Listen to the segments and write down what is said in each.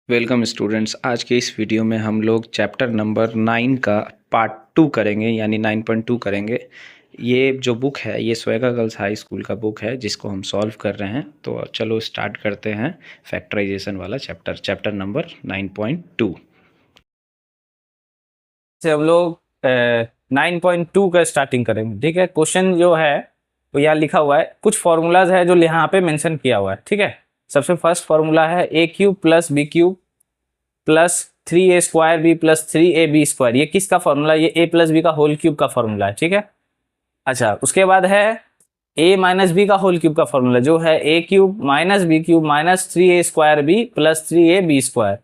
Welcome students. आज के इस वीडियो में हम लोग चैप्टर नंबर 9 का पार्ट 2 करेंगे, यानी 9.2 करेंगे। ये जो बुक है ये स्वेगा गर्ल्स हाई स्कूल का बुक है जिसको हम सॉल्व कर रहे हैं। तो चलो स्टार्ट करते हैं फैक्टराइजेशन वाला चैप्टर नंबर 9.2 से हम लोग 9.2 का स्टार्टिंग करेंगे। ठीक है, क्वेश्चन जो है वो यहाँ लिखा हुआ है, कुछ फॉर्मूलाज है जो यहाँ पे मेंशन किया हुआ है। ठीक है, सबसे फर्स्ट फॉर्मूला है a cube plus b cube plus 3a² b plus 3ab²। ये किसका फॉर्मूला? ये a प्लस बी का होल क्यूब का फॉर्मूला है। ठीक है, अच्छा, उसके बाद है a माइनस बी का होल क्यूब का फॉर्मूला जो है a cube minus b cube minus 3a² b plus 3ab²।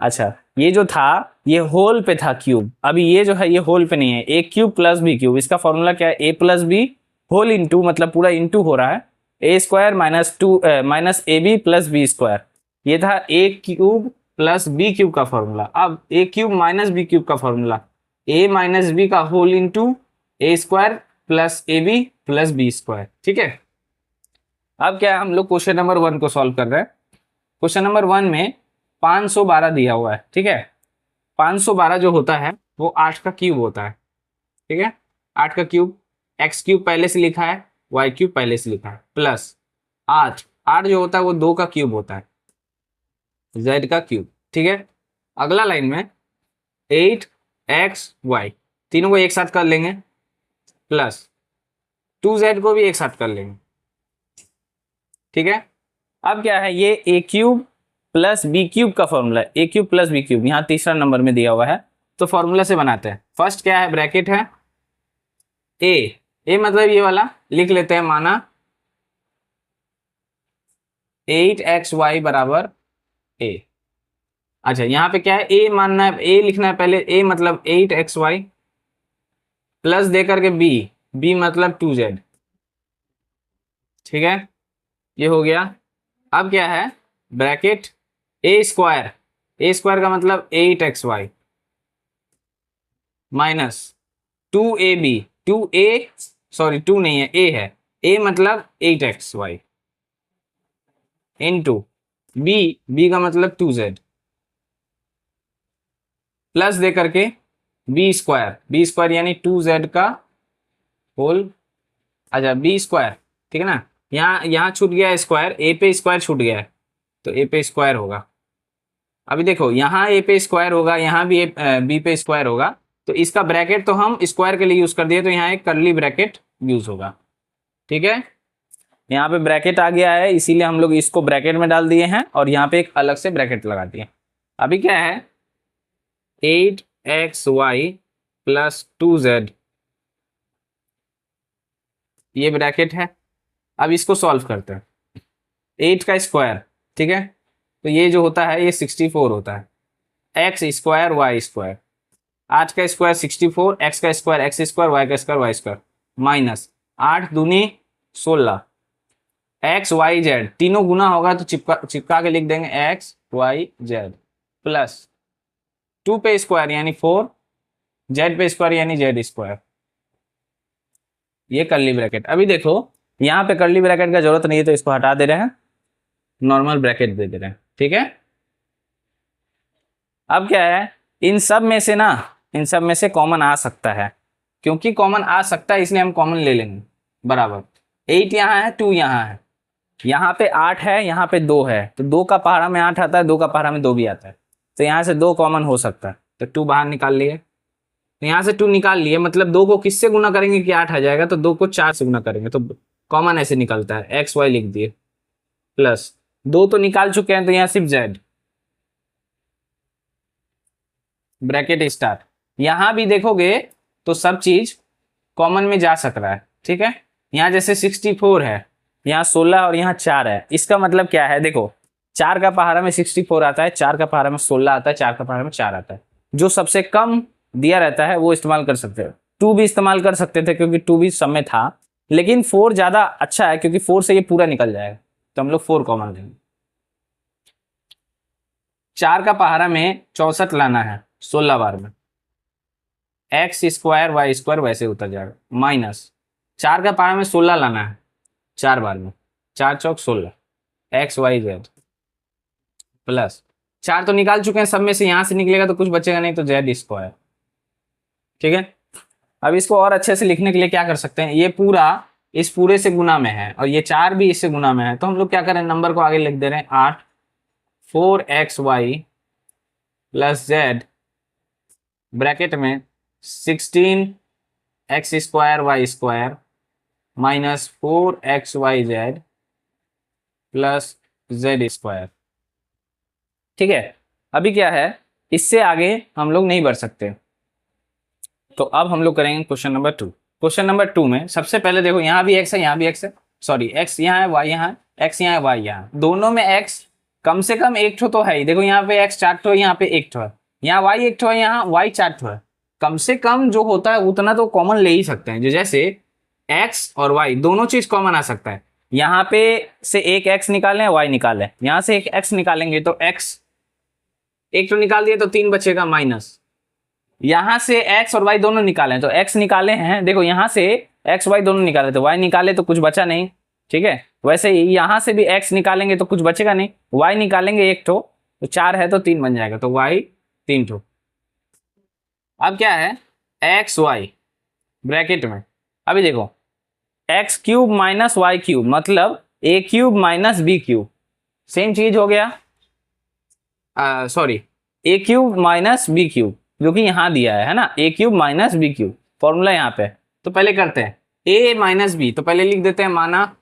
अच्छा, ये जो था ये होल पे था क्यूब, अभी ये जो है ये होल पे नहीं है। A cube plus b cube, इसका फॉर्मूला क्या है? ए प्लस बी होल इंटू, मतलब पूरा इंटू हो रहा है, a² माइनस ए बी प्लस b²। ये था a cube plus b cube का फॉर्मूला। अब a cube minus b cube का फॉर्मूला ए माइनस बी का whole into a² plus a b plus b²। ठीक है, अब क्या है, हम लोग क्वेश्चन नंबर 1 को सॉल्व कर रहे हैं। क्वेश्चन नंबर 1 में 512 दिया हुआ है। ठीक है, 512 जो होता है वो 8 का क्यूब होता है। ठीक है, 8 का क्यूब, एक्स क्यूब पहले से लिखा है, वाई क्यूब पहले से लिखा है, प्लस 8 8 जो होता है वो 2 का क्यूब होता है, जेड का क्यूब। ठीक है, अगला लाइन में 8xy, तीनों को एक साथ कर लेंगे, प्लस 2z को भी एक साथ कर लेंगे। ठीक है, अब क्या है, ये ए क्यूब प्लस बी क्यूब का फॉर्मूला है। A cube plus b cube यहाँ तीसरा नंबर में दिया हुआ है, तो फॉर्मूला से बनाते हैं। फर्स्ट क्या है, ब्रैकेट है ए, ए मतलब ये वाला लिख लेते हैं, माना 8xy बराबर ए। अच्छा, यहाँ पे क्या है, ए मानना है, ए लिखना है पहले, ए मतलब 8xy प्लस दे करके बी, बी मतलब 2z। ठीक है, ये हो गया। अब क्या है, ब्रैकेट a², a² का मतलब 8xy minus 2ab, 2a, sorry 2 नहीं है, a है, a मतलब 8xy इंटू b, b का मतलब 2z प्लस दे करके b² यानी 2z का होल, अच्छा b²। ठीक है ना, यहाँ यहाँ छूट गया है स्क्वायर, ए पे स्क्वायर छूट गया है, तो ए पे स्क्वायर होगा। अभी देखो, यहाँ ए पे स्क्वायर होगा, यहाँ भी बी पे स्क्वायर होगा, तो इसका ब्रैकेट तो हम स्क्वायर के लिए यूज कर दिए, तो यहाँ एक कर्ली ब्रैकेट यूज होगा। ठीक है, यहाँ पे ब्रैकेट आ गया है, इसीलिए हम लोग इसको ब्रैकेट में डाल दिए हैं और यहाँ पे एक अलग से ब्रैकेट लगा दिए। अभी क्या है, 8xy प्लस 2z, ये ब्रैकेट है। अब इसको सॉल्व करते हैं, 8 का स्क्वायर, ठीक है, तो ये जो होता है ये 64 होता है, x² y²। 8 का स्क्वायर 64, x का स्क्वायर x², y का स्क्वायर y², माइनस 8 दूनी 16, एक्स वाई जेड तीनों गुना होगा तो चिपका चिपका के लिख देंगे एक्स वाई जेड, प्लस 2 पे स्क्वायर यानी 4, जेड पे स्क्वायर यानी z²। ये कर्ली ब्रैकेट। अभी देखो, यहाँ पे कर्ली ब्रैकेट का जरूरत नहीं है तो इसको हटा दे रहे हैं, नॉर्मल ब्रैकेट दे दे रहे हैं। ठीक है, अब क्या है, इन सब में से ना, इन सब में से कॉमन आ सकता है, क्योंकि कॉमन आ सकता है इसलिए हम कॉमन ले लेंगे। बराबर 8 यहाँ है, 2 यहाँ है, यहाँ पे 8 है, यहाँ पे 2 है, तो 2 का पहाड़ा में 8 आता है, 2 का पहाड़ा में 2 भी आता है, तो यहाँ से 2 कॉमन हो सकता है, तो 2 बाहर निकाल लिए। तो यहाँ से 2 निकाल लिए, मतलब 2 को किससे गुना करेंगे कि 8 आ जाएगा, तो 2 को 4 से गुना करेंगे, तो कॉमन ऐसे निकलता है, एक्स वाई लिख दिए, प्लस 2 तो निकाल चुके हैं, तो यहाँ सिर्फ जेड, ब्रैकेट स्टार्ट। यहां भी देखोगे तो सब चीज कॉमन में जा सक रहा है। ठीक है, यहाँ जैसे 64 है, यहाँ 16 और यहाँ 4 है, इसका मतलब क्या है, देखो 4 का पहाड़ा में 64 आता है, 4 का पहाड़ा में 16 आता है, 4 का पहाड़ा में 4 आता है, जो सबसे कम दिया रहता है वो इस्तेमाल कर सकते हो। 2 भी इस्तेमाल कर सकते थे क्योंकि 2 भी सब में था, लेकिन 4 ज्यादा अच्छा है क्योंकि 4 से ये पूरा निकल जाएगा, तो हम लोग 4 कॉमन लेंगे। 4 का पहाड़ा में 64 लाना है 16 बार में, x² y² वैसे उतर जाएगा, माइनस 4 का पहाड़ा में 16 लाना है 4 बार में, 4 चौक 16, एक्स वाई जेड, प्लस 4 तो निकाल चुके हैं, सब में से यहाँ से निकलेगा तो कुछ बचेगा नहीं, तो जेड स्क्वायर। ठीक है, अब इसको और अच्छे से लिखने के लिए क्या कर सकते हैं, ये पूरा इस पूरे से गुना में है और ये 4 भी इससे गुना में है, तो हम लोग क्या करें, नंबर को आगे लिख दे रहे हैं 8 4xy प्लस जेड ब्रैकेट में 16x square y square minus 4xyz plus z square. ठीक है, अभी क्या है, इससे आगे हम लोग नहीं बढ़ सकते, तो अब हम लोग करेंगे क्वेश्चन नंबर 2। क्वेश्चन नंबर 2 में सबसे पहले देखो, यहाँ भी x है, यहाँ भी x है, सॉरी x यहाँ है, y यहाँ है, x यहाँ है, y यहाँ, दोनों में x कम से कम एक ठो तो है ही। देखो यहाँ पे x 4 ठो है, यहाँ पे एक ठो है, यहाँ y एक ठो है, यहाँ y 4 ठो है। कम से कम जो होता है उतना तो कॉमन ले ही सकते हैं, जो जैसे x और y दोनों चीज कॉमन आ सकता है। यहाँ पे से एक x निकालें, y निकालें, यहाँ से एक x निकालेंगे तो x एक तो निकाल दिए तो 3 बचेगा, माइनस यहां से x और y दोनों निकालें तो x निकाले हैं, देखो यहां से x y दोनों निकाले तो y निकाले तो कुछ बचा नहीं। ठीक है, वैसे ही यहां से भी x निकालेंगे तो कुछ बचेगा नहीं, y निकालेंगे एक ठो तो 4 है तो 3 बन जाएगा, तो y 3 ठो। अब क्या है, x y ब्रैकेट में, अभी देखो x cube minus y cube मतलब a cube minus b cube, same चीज हो गया, sorry a cube minus b cube जो कि यहां दिया है ना, a cube minus b cube formula यहाँ पे। तो पहले करते हैं a माइनस बी, तो पहले लिख देते हैं, माना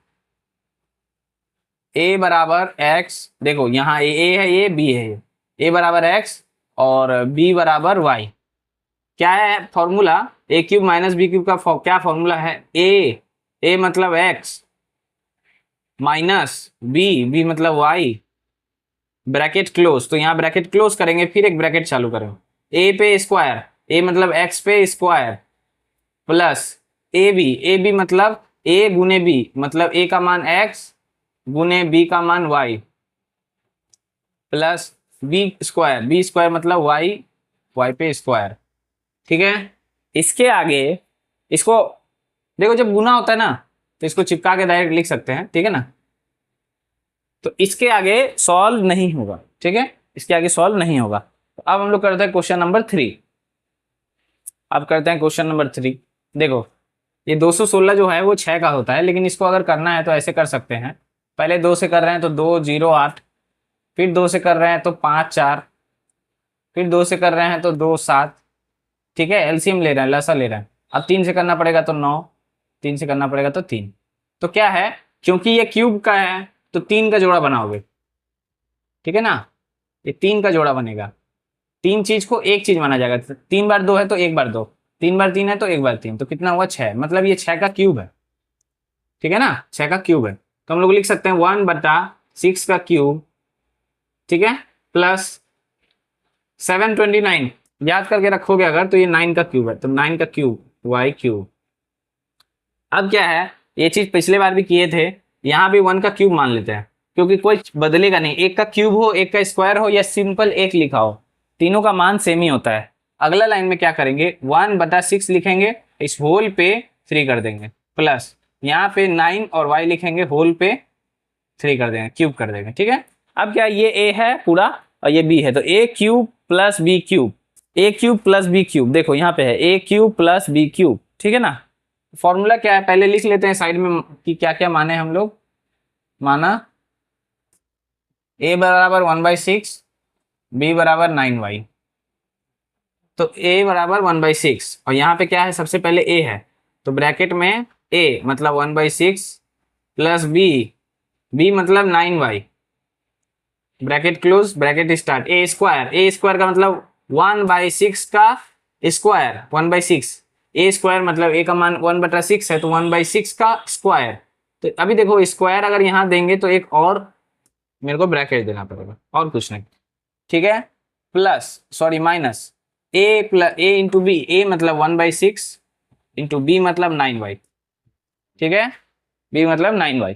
a बराबर x, देखो यहाँ a है, ये b है, a बराबर x और b बराबर y। क्या है formula, a cube minus b cube का क्या फॉर्मूला है, a मतलब x माइनस b मतलब y ब्रैकेट क्लोज, तो यहाँ ब्रैकेट क्लोज करेंगे, फिर एक ब्रैकेट चालू करेंगे, a पे स्क्वायर, a मतलब x पे स्क्वायर प्लस ए बी मतलब a गुने b मतलब a का मान x गुने b का मान y प्लस b स्क्वायर मतलब y पे स्क्वायर। ठीक है, इसके आगे इसको देखो, जब गुना होता है ना तो इसको चिपका के डायरेक्ट लिख सकते हैं, ठीक है ना, तो इसके आगे सॉल्व नहीं होगा। ठीक है, इसके आगे सॉल्व नहीं होगा। तो अब हम लोग करते हैं क्वेश्चन नंबर 3। अब करते हैं क्वेश्चन नंबर 3। देखो ये 216 जो है वो 6 का होता है, लेकिन इसको अगर करना है तो ऐसे कर सकते हैं, पहले 2 से कर रहे हैं तो 2 0 8, फिर 2 से कर रहे हैं तो 5 4, फिर 2 से कर रहे हैं तो 2 7। ठीक है, एलसीएम ले रहे हैं, लसा ले रहे हैं। अब 3 से करना पड़ेगा तो 9, 3 से करना पड़ेगा तो 3। तो क्या है, क्योंकि ये क्यूब का है तो 3 का जोड़ा बनाओगे, ठीक है ना, ये 3 का जोड़ा बनेगा। 3 चीज को एक चीज माना जाएगा, 3 बार 2 है तो 1 बार 2, 3 बार 3 है तो 1 बार 3, तो कितना हुआ 6, मतलब ये 6 का क्यूब है। ठीक है ना, 6 का क्यूब है, तो हम लोग लिख सकते हैं 1/6 का क्यूब, ठीक है, प्लस 729 याद करके रखोगे अगर तो ये 9 का क्यूब है, तो 9 का क्यूब y क्यूब। अब क्या है, ये चीज पिछले बार भी किए थे, यहाँ भी 1 का क्यूब मान लेते हैं क्योंकि कोई बदलेगा नहीं, एक का क्यूब हो, एक का स्क्वायर हो या सिंपल एक लिखा हो, तीनों का मान सेम ही होता है। अगला लाइन में क्या करेंगे, 1/6 लिखेंगे, इस होल पे 3 कर देंगे, प्लस यहाँ पे 9 और y लिखेंगे, होल पे 3 कर देंगे, क्यूब कर देंगे। ठीक है, अब क्या, ये a है पूरा और ये b है, तो a cube plus b cube, a cube plus b cube, देखो यहाँ पे है a cube plus b cube. ठीक है ना, फॉर्मूला क्या है पहले लिख लेते हैं साइड में कि क्या क्या माने हम लोग, माना a बराबर 1/6, b बराबर 9y, तो a बराबर 1/6 और यहाँ पे क्या है, सबसे पहले a है तो ब्रैकेट में a मतलब 1/6 प्लस b मतलब 9y bracket close bracket start, a square का मतलब 1/6 का स्क्वायर, 1/6 a स्क्वायर मतलब a का मान 1/6 है तो 1/6 का स्क्वायर। तो अभी देखो स्क्वायर अगर यहाँ देंगे तो एक और मेरे को ब्रैकेट देना पड़ेगा और कुछ नहीं। ठीक है, plus sorry minus a into b, a मतलब 1/6 इंटू b मतलब 9y। ठीक है, b मतलब 9y।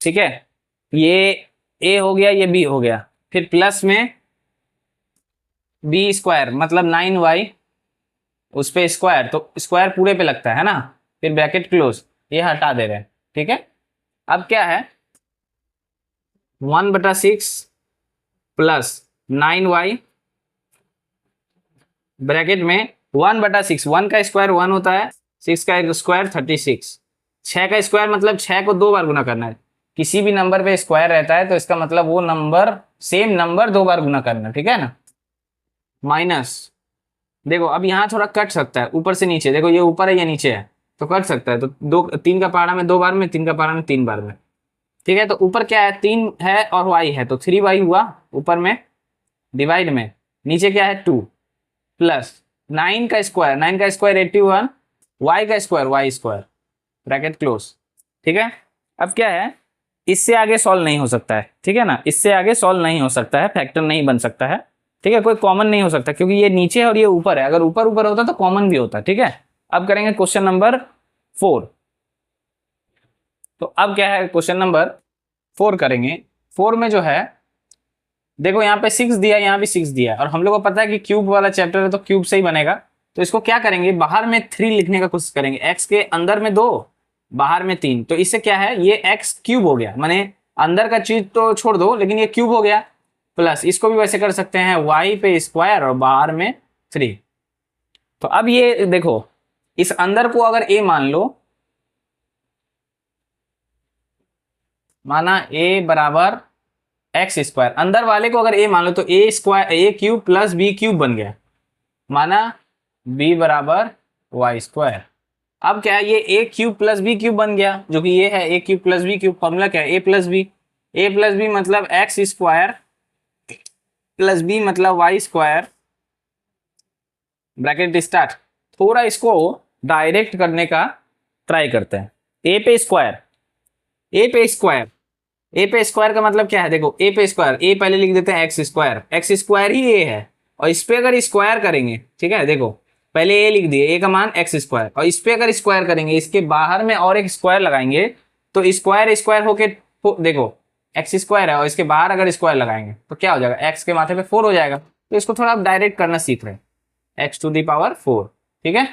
ठीक है, ये a हो गया, ये b हो गया, फिर प्लस में b स्क्वायर मतलब 9y उस पे स्क्वायर, तो स्क्वायर पूरे पे लगता है ना, फिर ब्रैकेट क्लोज, ये हटा दे रहे हैं। ठीक है, अब क्या है 1/6 प्लस 9y ब्रैकेट में 1/6, 1 का स्क्वायर 1 होता है, 6 का स्क्वायर 36, 6 का स्क्वायर मतलब 6 को 2 बार गुना करना है। किसी भी नंबर पे स्क्वायर रहता है तो इसका मतलब वो नंबर, सेम नंबर 2 बार गुना करना, ठीक है ना। माइनस, देखो अब यहाँ थोड़ा कट सकता है ऊपर से नीचे, देखो ये ऊपर है या नीचे है तो कट सकता है, तो 3 का पहाड़ा में 2 बार में, 3 का पहाड़ा में 3 बार में, ठीक है। तो ऊपर क्या है, 3 है और y है तो 3y हुआ ऊपर में, डिवाइड में, नीचे क्या है 2, प्लस 9 का स्क्वायर, 9 का स्क्वायर 81, y का square y square, bracket close, ठीक है। अब क्या है, इससे आगे सॉल्व नहीं हो सकता है, ठीक है ना, इससे आगे सॉल्व नहीं हो सकता है, फैक्टर नहीं बन सकता है, ठीक है, कोई कॉमन नहीं हो सकता क्योंकि ये नीचे है और ये ऊपर है, अगर ऊपर ऊपर होता तो कॉमन भी होता, ठीक है। अब करेंगे क्वेश्चन नंबर 4। तो अब क्या है, क्वेश्चन नंबर 4 करेंगे। 4 में जो है देखो यहाँ पे 6 दिया, यहाँ भी 6 दिया, और हम लोग को पता है कि क्यूब वाला चैप्टर है तो क्यूब से ही बनेगा। तो इसको क्या करेंगे, बाहर में 3 लिखने का कोशिश करेंगे, x के अंदर में 2, बाहर में 3, तो इससे क्या है, ये x क्यूब हो गया, माने अंदर का चीज तो छोड़ दो लेकिन ये क्यूब हो गया, प्लस इसको भी वैसे कर सकते हैं y पे स्क्वायर और बाहर में 3। तो अब ये देखो, इस अंदर को अगर a मान लो, माना a बराबर एक्स स्क्वायर, अंदर वाले को अगर a मान लो तो a square, a cube plus b cube बन गया, माना b बराबर y स्क्वायर। अब क्या है, ये a cube plus b cube बन गया, जो कि ये है a cube plus b cube, formula क्या है, a प्लस बी मतलब एक्स स्क्वायर प्लस b मतलब y स्क्वायर, ब्रैकेट स्टार्ट। थोड़ा इसको डायरेक्ट करने का ट्राई करते हैं, a पे स्क्वायर, a पे स्क्वायर, ए पे स्क्वायर का मतलब क्या है, देखो ए पे स्क्वायर, ए पहले लिख देते हैं एक्स स्क्वायर ही ए है, और इस पे अगर स्क्वायर करेंगे, ठीक है, देखो पहले ए लिख दिए, ए का मान एक्स स्क्वायर, और इस पे अगर स्क्वायर करेंगे, इसके बाहर में और एक स्क्वायर लगाएंगे तो स्क्वायर स्क्वायर होके देखो एक्स स्क्वायर है और इसके बाहर अगर स्क्वायर लगाएंगे तो क्या हो जाएगा, एक्स के माथे पे 4 हो जाएगा। तो इसको थोड़ा आप डायरेक्ट करना सीख रहे हैं, एक्स टू दी पावर 4, ठीक है,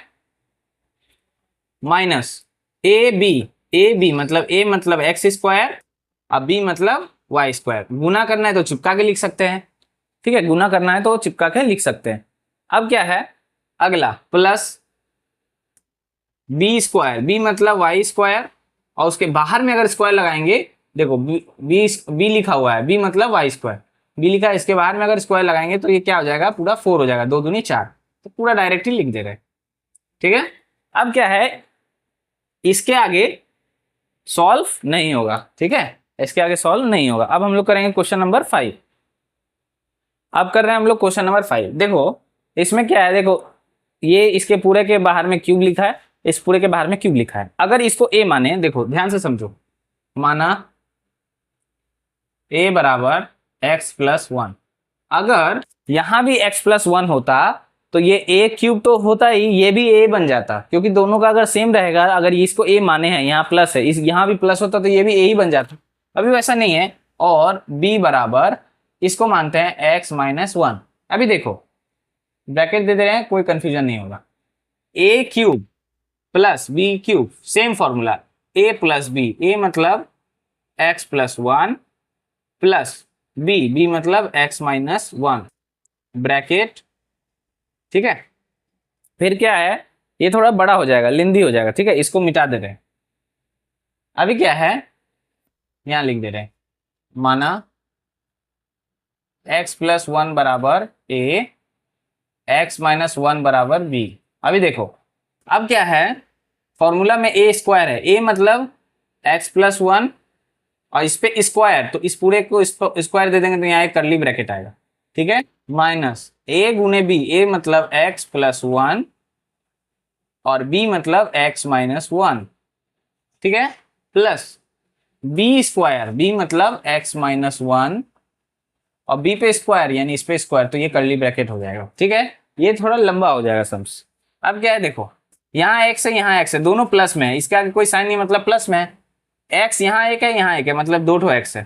माइनस ए बी मतलब ए मतलब एक्स स्क्वायर, अब बी मतलब वाई स्क्वायर, गुना करना है तो चिपका के लिख सकते हैं, ठीक है, गुना करना है तो चिपका के लिख सकते हैं। अब क्या है अगला, प्लस बी स्क्वायर, बी मतलब वाई स्क्वायर, और उसके बाहर में अगर स्क्वायर लगाएंगे, देखो बी लिखा हुआ है, बी मतलब वाई स्क्वायर, बी लिखा है, इसके बाहर में अगर स्क्वायर लगाएंगे तो ये क्या हो जाएगा, पूरा 4 हो जाएगा, 2 दूनी 4, तो पूरा डायरेक्ट ही लिख दे रहे हैं, ठीक है। अब क्या है, इसके आगे सॉल्व नहीं होगा, ठीक है, इसके आगे सॉल्व नहीं होगा। अब हम लोग करेंगे क्वेश्चन नंबर 5। अब कर रहे हैं हम लोग क्वेश्चन नंबर 5। देखो इसमें क्या है, देखो ये इसके पूरे के बाहर में क्यूब लिखा है, इस पूरे के बाहर में क्यूब लिखा है, अगर इसको a माने, देखो ध्यान से समझो, माना a बराबर x प्लस 1, अगर यहां भी x प्लस 1 होता तो ये a क्यूब तो होता ही, ये भी a बन जाता, क्योंकि दोनों का अगर सेम रहेगा, अगर इसको a माने हैं, यहाँ प्लस है, इस यहाँ भी प्लस होता तो ये भी a ही बन जाता, अभी वैसा नहीं है। और b बराबर इसको मानते हैं x माइनस 1, अभी देखो ब्रैकेट दे दे रहे हैं, कोई कंफ्यूजन नहीं होगा, a cube plus b cube, same formula, a plus b, a मतलब x प्लस 1 प्लस b मतलब x माइनस 1, ब्रैकेट, ठीक है। फिर क्या है, ये थोड़ा बड़ा हो जाएगा, लेंदी हो जाएगा, ठीक है, इसको मिटा दे रहे हैं। अभी क्या है, यहां लिख दे रहे हैं, माना x प्लस 1 बराबर a, x माइनस 1 बराबर b। अभी देखो अब क्या है, फॉर्मूला में a स्क्वायर है, a मतलब x प्लस 1 और इस पे स्क्वायर, तो इस पूरे को स्क्वायर दे देंगे तो यहाँ एक करली ब्रैकेट आएगा, ठीक है, माइनस a गुने b, a मतलब x प्लस 1 और b मतलब x माइनस 1, ठीक है, प्लस b स्क्वायर, b मतलब x माइनस 1 और b पे स्क्वायर यानी इस पे स्क्वायर, तो ये करली ब्रैकेट हो जाएगा, ठीक है, ये थोड़ा लंबा हो जाएगा सम्स। अब क्या है, देखो यहाँ x है, यहाँ x है, दोनों प्लस में है, इसके आगे कोई साइन नहीं मतलब प्लस में है, x यहाँ एक है, यहाँ एक है, मतलब 2 x है,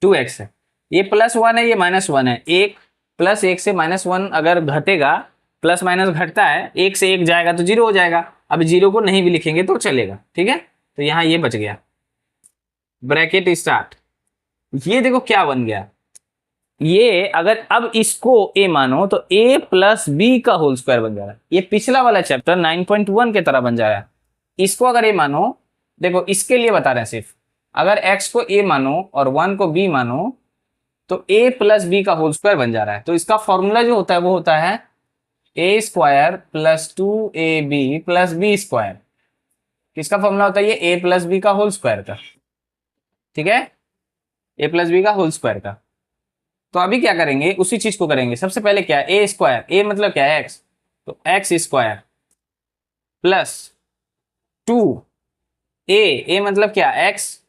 2x है, ये प्लस 1 है, ये माइनस 1 है, एक प्लस 1 से माइनस 1 अगर घटेगा, प्लस माइनस घटता है, 1 से 1 जाएगा तो 0 हो जाएगा, अब 0 को नहीं भी लिखेंगे तो चलेगा, ठीक है, तो यहाँ ये बच गया, ब्रैकेट स्टार्ट, ये देखो क्या बन गया, ये अगर अब इसको a मानो तो a प्लस बी का होल स्क्वायर बन जा रहा है। ये पिछला वाला चैप्टर 9.1 के तरह बन जा रहा है। इसको अगर a मानो, देखो इसके लिए बता रहे हैं सिर्फ, अगर x को a मानो और 1 को b मानो तो a प्लस बी का होल स्क्वायर बन जा रहा है। तो इसका फॉर्मूला जो होता है वो होता है a square plus 2ab plus b square. किसका फॉर्मूला होता है ये? a प्लस बी का होल स्क्वायर का, ठीक है, a प्लस बी का होल स्क्वायर का। तो अभी क्या करेंगे, उसी चीज को करेंगे। सबसे पहले क्या है, ए स्क्वायर, ए मतलब क्या है एक्स, तो एक्स स्क्वायर प्लस 2 ए मतलब क्या एक्स,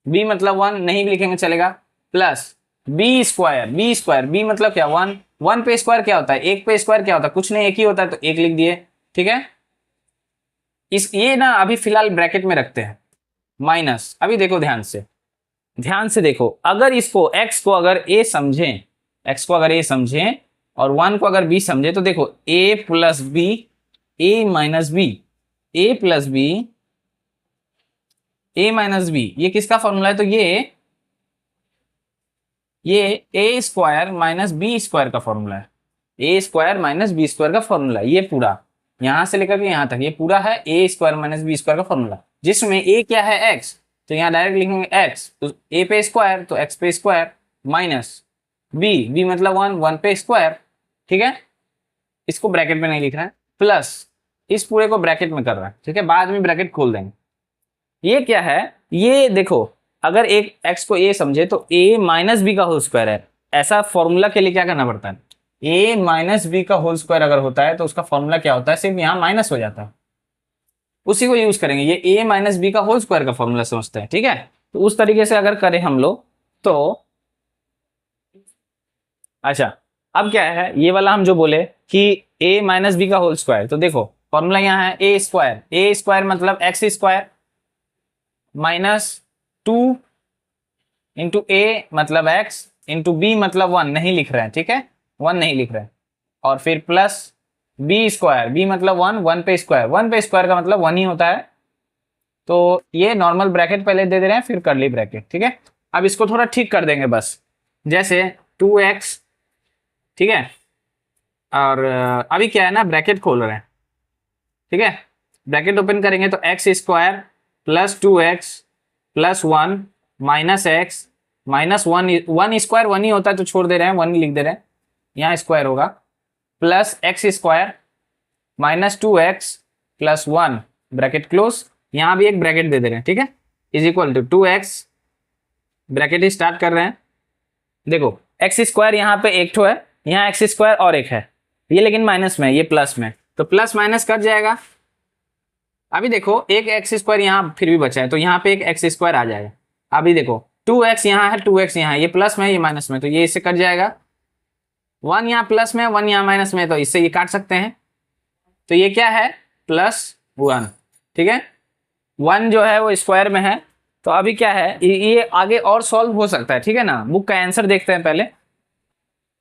बी मतलब 1 नहीं लिखेंगे चलेगा, प्लस बी स्क्वायर बी मतलब क्या 1, 1 पे स्क्वायर क्या होता है, एक पे स्क्वायर क्या होता है, कुछ नहीं एक ही होता है, तो एक लिख दिए, ठीक है। ये ना अभी फिलहाल ब्रैकेट में रखते हैं माइनस। अभी देखो ध्यान से देखो, अगर इसको x को अगर a समझें, x को अगर a समझें और 1 को अगर b समझें, तो देखो a plus b, a minus b, a plus b, a minus b, ये किसका फॉर्मूला है? तो ये a square minus b square का फॉर्मूला है। a square minus b square का फॉर्मूला, ये पूरा यहां से लेकर के यहां तक ये पूरा है a square minus b square का फॉर्मूला, जिसमें a क्या है x, तो यहाँ डायरेक्ट लिखेंगे x, तो a पे स्क्वायर तो x पे स्क्वायर, माइनस b मतलब 1 पे स्क्वायर, ठीक है, इसको ब्रैकेट में नहीं लिख रहा है, प्लस इस पूरे को ब्रैकेट में कर रहा है, ठीक है, बाद में ब्रैकेट खोल देंगे। ये क्या है, ये देखो अगर एक x को a समझे तो a माइनस बी का होल स्क्वायर है। ऐसा फॉर्मूला के लिए क्या करना पड़ता है, a माइनस बी का होल स्क्वायर अगर होता है तो उसका फॉर्मूला क्या होता है, सिर्फ यहाँ माइनस हो जाता है, उसी को यूज करेंगे। ये a माइनस बी का होल स्क्वायर का फॉर्मूला समझते हैं, ठीक है। तो उस तरीके से अगर करें हम लोग तो अच्छा, अब क्या है, ये वाला हम जो बोले कि a माइनस बी का होल स्क्वायर, तो देखो फॉर्मूला यहाँ है a स्क्वायर मतलब x square minus 2 into a मतलब x इंटू बी मतलब 1 नहीं लिख रहे हैं, ठीक है, 1 नहीं लिख रहे हैं, और फिर प्लस बी स्क्वायर, बी मतलब 1 पे स्क्वायर, 1 पे स्क्वायर का मतलब 1 ही होता है, तो ये नॉर्मल ब्रैकेट पहले दे रहे हैं फिर कर्ली ब्रैकेट, ठीक है। अब इसको थोड़ा ठीक कर देंगे बस, जैसे 2x, ठीक है, और अभी क्या है ना ब्रैकेट खोल रहे हैं, ठीक है, ब्रैकेट ओपन करेंगे तो x square plus 2x plus 1 minus x minus 1 square 1 ही होता है तो छोड़ दे रहे हैं, 1 ही लिख दे रहे हैं, यहाँ स्क्वायर होगा, plus x square minus 2x plus 1 bracket close, यहाँ भी एक ब्रैकेट दे दे रहे हैं, ठीक है, is equal to 2x, bracket ही स्टार्ट कर रहे हैं। देखो एक्स स्क्वायर यहाँ पे एक ठो है, यहाँ एक्स स्क्वायर और एक है, ये लेकिन माइनस में, ये प्लस में, तो प्लस माइनस कट जाएगा। अभी देखो एक एक्स स्क्वायर यहाँ फिर भी बचा है, तो यहाँ पे एक एक्स स्क्वायर आ जाएगा। अभी देखो 2x यहाँ है, 2x यहाँ है, ये प्लस में ये माइनस में, तो ये इससे कट जाएगा, 1 यहाँ प्लस में 1 यहाँ माइनस में, तो इससे ये काट सकते हैं, तो ये क्या है +1, ठीक है, 1 जो है वो स्क्वायर में है। तो अभी क्या है, ये आगे और सॉल्व हो सकता है, ठीक है ना, बुक का आंसर देखते हैं पहले।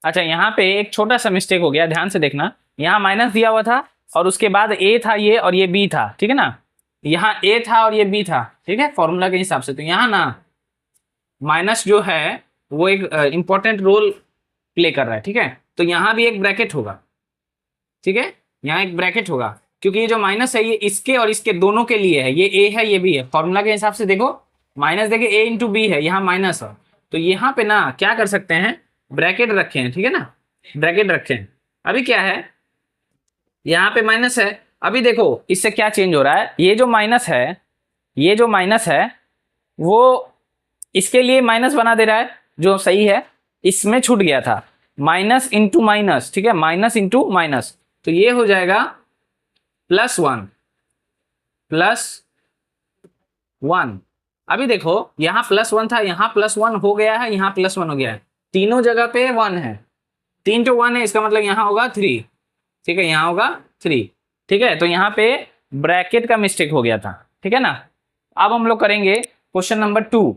अच्छा यहाँ पे एक छोटा सा मिस्टेक हो गया, ध्यान से देखना, यहाँ माइनस दिया हुआ था और उसके बाद a था ये और ये b था, ठीक है ना, यहाँ a था और ये b था, ठीक है, फॉर्मूला के हिसाब से, तो यहाँ ना माइनस जो है वो एक इंपॉर्टेंट रोल प्ले कर रहा है, ठीक है, तो यहाँ भी एक ब्रैकेट होगा, ठीक है, यहाँ एक ब्रैकेट होगा, क्योंकि ये जो माइनस है ये इसके और इसके दोनों के लिए है, ये a है ये b है, फॉर्मूला के हिसाब से देखो माइनस देखिए a इंटू बी है, यहाँ माइनस है, तो यहाँ पे ना क्या कर सकते हैं, ब्रैकेट रखे हैं, ठीक है ना, ब्रैकेट रखे हैं। अभी क्या है, यहाँ पे माइनस है, अभी देखो इससे क्या चेंज हो रहा है, ये जो माइनस है, ये जो माइनस है वो इसके लिए माइनस बना दे रहा है, जो सही है, इसमें छूट गया था माइनस इंटू माइनस, ठीक है, माइनस इंटू माइनस, तो ये हो जाएगा +1 +1। अभी देखो यहाँ +1 था, यहाँ +1 हो गया है, यहाँ +1 हो गया है, तीनों जगह पे 1 है, 3 तो 1 है, इसका मतलब यहाँ होगा 3, ठीक है, यहाँ होगा 3, ठीक है, तो यहाँ पे ब्रैकेट का मिस्टेक हो गया था, ठीक है ना। अब हम लोग करेंगे क्वेश्चन नंबर 2।